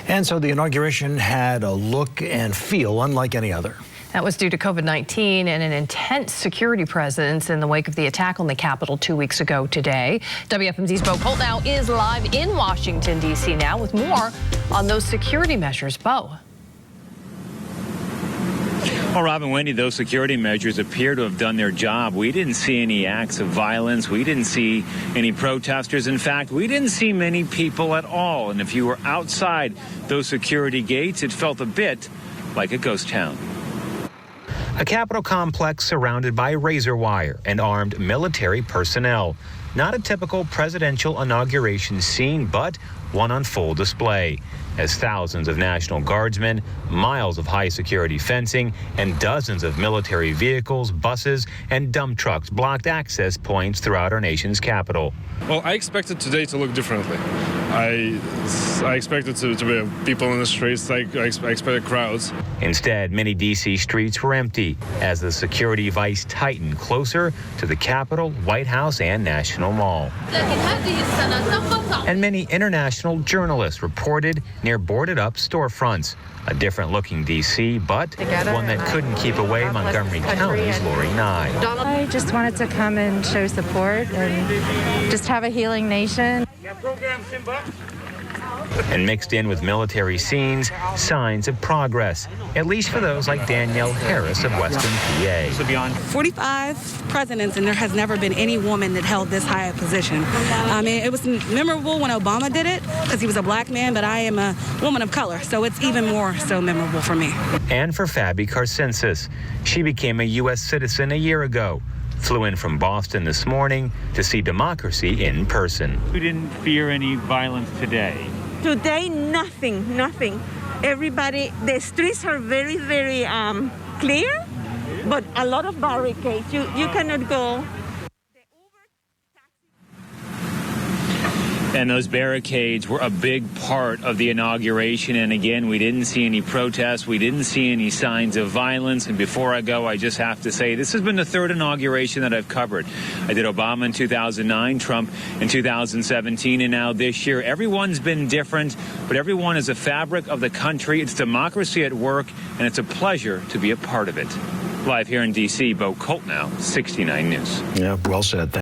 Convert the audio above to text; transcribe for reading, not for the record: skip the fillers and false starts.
And so the inauguration had a look and feel unlike any other. That was due to COVID-19 and an intense security presence in the wake of the attack on the Capitol 2 weeks ago today. WFMZ's Bo Colt now is live in Washington, D.C. now with more on those security measures. Bo. Well, Rob and Wendy, those security measures appear to have done their job. We didn't see any acts of violence. We didn't see any protesters. In fact, we didn't see many people at all. And if you were outside those security gates, it felt a bit like a ghost town. A Capitol complex surrounded by razor wire and armed military personnel. Not a typical presidential inauguration scene, but one on full display, as thousands of National Guardsmen, miles of high security fencing, and dozens of military vehicles, buses, and dump trucks blocked access points throughout our nation's capital. Well, I expected today to look differently. I expected to be people in the streets. I expected crowds. Instead, many D.C. streets were empty as the security vice tightened closer to the Capitol, White House, and National Mall. And many international journalists reported near boarded-up storefronts. A different-looking D.C., but one that couldn't keep away Montgomery County's Lori Nye. I just wanted to come and show support and just have a healing nation. And mixed in with military scenes, signs of progress, at least for those like Danielle Harris of Western PA. 45 presidents, and there has never been any woman that held this high a position. I mean, it was memorable when Obama did it because he was a black man, but I am a woman of color, so it's even more so memorable for me. And for Fabi Carcensis, she became a U.S. citizen a year ago. Flew in from Boston this morning to see democracy in person. We didn't fear any violence today. Today, nothing. Everybody, the streets are very, very clear, but a lot of barricades. You cannot go. And those barricades were a big part of the inauguration. And again, we didn't see any protests. We didn't see any signs of violence. And before I go, I just have to say, this has been the third inauguration that I've covered. I did Obama in 2009, Trump in 2017, and now this year. Everyone's been different, but everyone is a fabric of the country. It's democracy at work, and it's a pleasure to be a part of it. Live here in D.C., Bo Colt now, 69 News. Yeah, well said.